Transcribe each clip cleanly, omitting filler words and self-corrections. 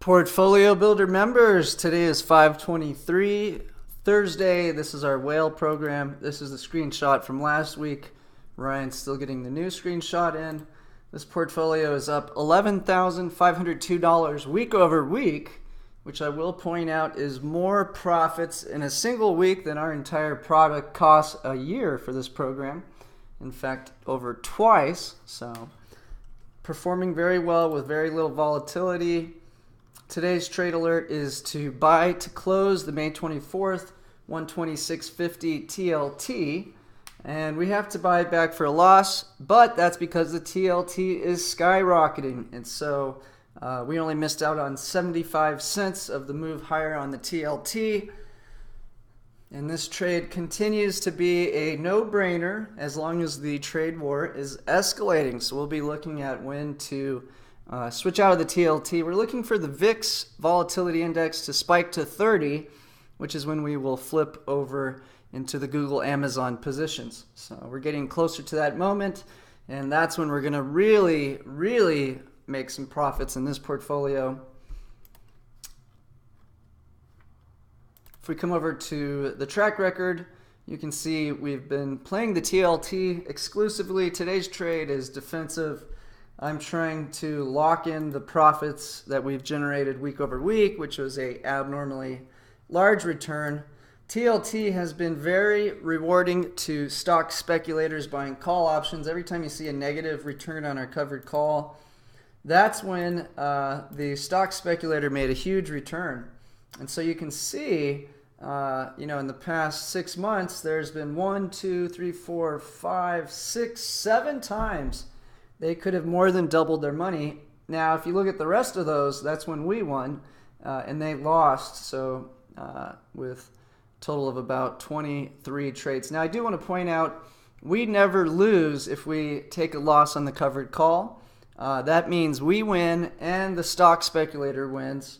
Portfolio Builder members, today is 5/23, Thursday. This is our whale program. This is the screenshot from last week. Ryan's still getting the new screenshot in. This portfolio is up $11,502 week over week, which I will point out is more profits in a single week than our entire product costs a year for this program. In fact, over twice. So performing very well with very little volatility. Today's trade alert is to buy to close the May 24th 126.50 TLT, and we have to buy it back for a loss, but that's because the TLT is skyrocketing, and so we only missed out on 75 cents of the move higher on the TLT. And this trade continues to be a no-brainer as long as the trade war is escalating. So we'll be looking at when to switch out of the TLT. We're looking for the VIX volatility index to spike to 30, which is when we will flip over into the Google Amazon positions. So we're getting closer to that moment, and that's when we're going to really make some profits in this portfolio. If we come over to the track record, you can see we've been playing the TLT exclusively. Today's trade is defensive. I'm trying to lock in the profits that we've generated week over week, which was a abnormally large return. TLT has been very rewarding to stock speculators buying call options. Every time you see a negative return on our covered call, that's when the stock speculator made a huge return. And so you can see, in the past 6 months, there's been 1, 2, 3, 4, 5, 6, 7 times they could have more than doubled their money. Now, if you look at the rest of those, that's when we won, and they lost. So with a total of about 23 trades. Now, I do want to point out, we never lose if we take a loss on the covered call. That means we win and the stock speculator wins.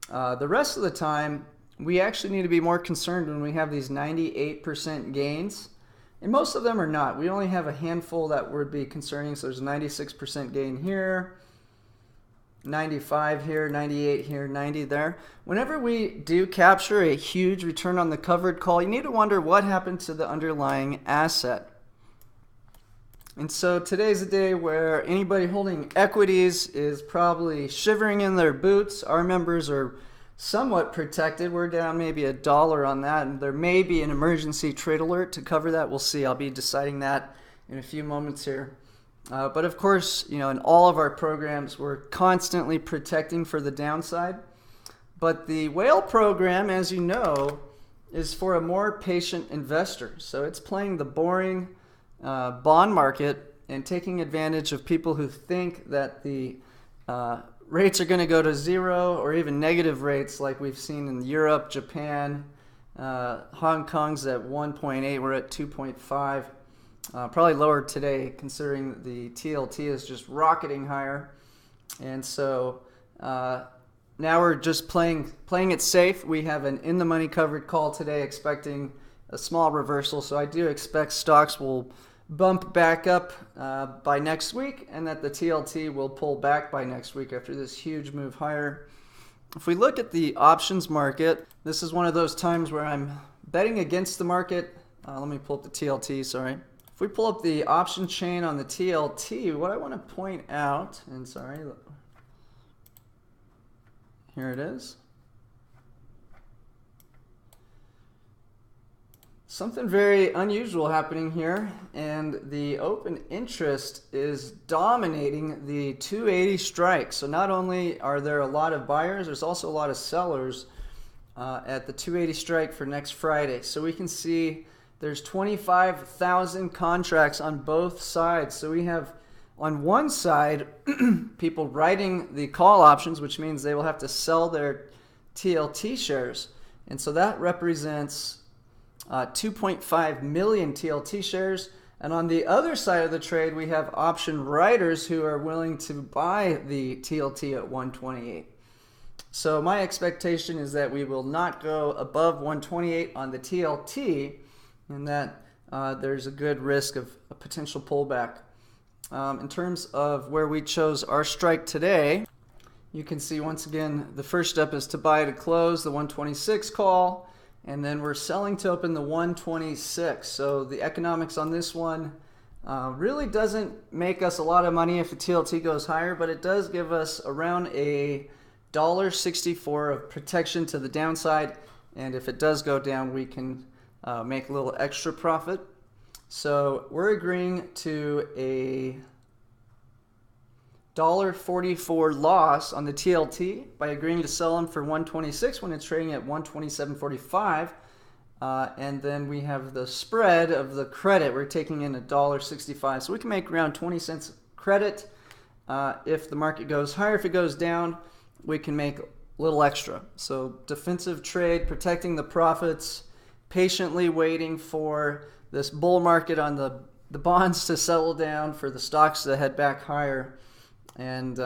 The rest of the time, we actually need to be more concerned when we have these 98% gains. And most of them are not. We only have a handful that would be concerning. So there's a 96% gain here, 95 here, 98 here, 90 there. Whenever we do capture a huge return on the covered call, you need to wonder what happened to the underlying asset. And so today's a day where anybody holding equities is probably shivering in their boots. Our members are somewhat protected. We're down maybe $1 on that, and there may be an emergency trade alert to cover that. We'll see. I'll be deciding that in a few moments here. But of course, in all of our programs, we're constantly protecting for the downside. But the whale program, as you know, is for a more patient investor. So it's playing the boring bond market and taking advantage of people who think that the rates are going to go to zero or even negative rates like we've seen in Europe, Japan, Hong Kong's at 1.8, we're at 2.5, probably lower today considering the TLT is just rocketing higher. And so now we're just playing it safe. We have an in-the-money covered call today expecting a small reversal, so I do expect stocks will bump back up by next week, and that the TLT will pull back by next week after this huge move higher. If we look at the options market, this is one of those times where I'm betting against the market. Let me pull up the TLT, sorry. If we pull up the option chain on the TLT, what I want to point out, and sorry, here it is. Something very unusual happening here, and the open interest is dominating the 280 strike. So not only are there a lot of buyers, there's also a lot of sellers at the 280 strike for next Friday. So we can see there's 25,000 contracts on both sides. So we have on one side people writing the call options, which means they will have to sell their TLT shares. And so that represents 2.5 million TLT shares. And on the other side of the trade, we have option writers who are willing to buy the TLT at 128. So my expectation is that we will not go above 128 on the TLT, and that there's a good risk of a potential pullback. In terms of where we chose our strike today, you can see once again the first step is to buy to close the 126 call, and then we're selling to open the 126. So the economics on this one really doesn't make us a lot of money if the TLT goes higher, but it does give us around a $1.64 of protection to the downside, and if it does go down, we can make a little extra profit. So we're agreeing to a $1.44 loss on the TLT by agreeing to sell them for 126 when it's trading at 127.45. And then we have the spread of the credit. We're taking in $1.65. So we can make around 20 cents credit if the market goes higher. If it goes down, we can make a little extra. So defensive trade, protecting the profits, patiently waiting for this bull market on the bonds to settle down, for the stocks to head back higher. And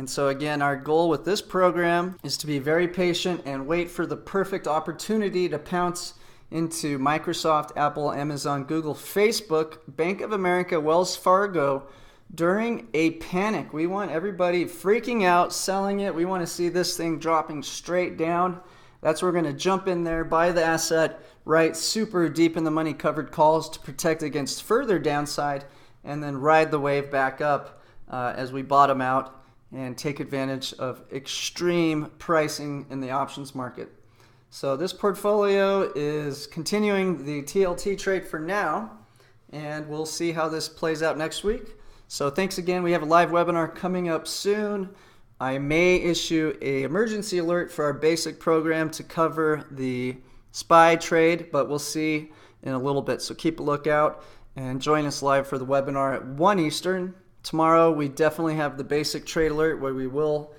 so again, our goal with this program is to be very patient and wait for the perfect opportunity to pounce into Microsoft, Apple, Amazon, Google, Facebook, Bank of America, Wells Fargo during a panic. We want everybody freaking out, selling it. We want to see this thing dropping straight down. That's where we're going to jump in there, buy the asset, right super deep in the money covered calls to protect against further downside, and then ride the wave back up as we bottom out and take advantage of extreme pricing in the options market. So this portfolio is continuing the TLT trade for now, and we'll see how this plays out next week. So thanks again. We have a live webinar coming up soon. I may issue an emergency alert for our basic program to cover the SPY trade, but we'll see in a little bit. So keep a lookout and join us live for the webinar at 1 Eastern. Tomorrow we definitely have the basic trade alert where we will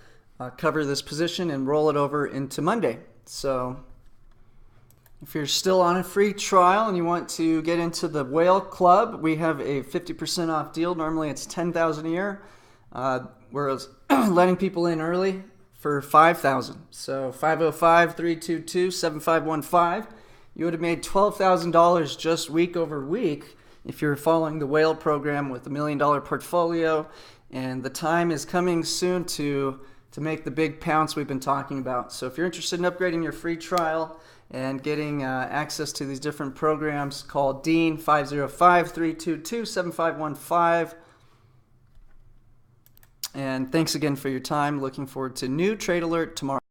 cover this position and roll it over into Monday. So if you're still on a free trial and you want to get into the Whale Club, we have a 50% off deal. Normally it's $10,000 a year. We're letting people in early for $5,000. So 505-322-7515. You would have made $12,000 just week over week if you're following the Whale program with $1 million portfolio. And the time is coming soon to make the big pounce we've been talking about. So if you're interested in upgrading your free trial and getting access to these different programs, call Dean 505-322-7515. And thanks again for your time. Looking forward to new trade alert tomorrow.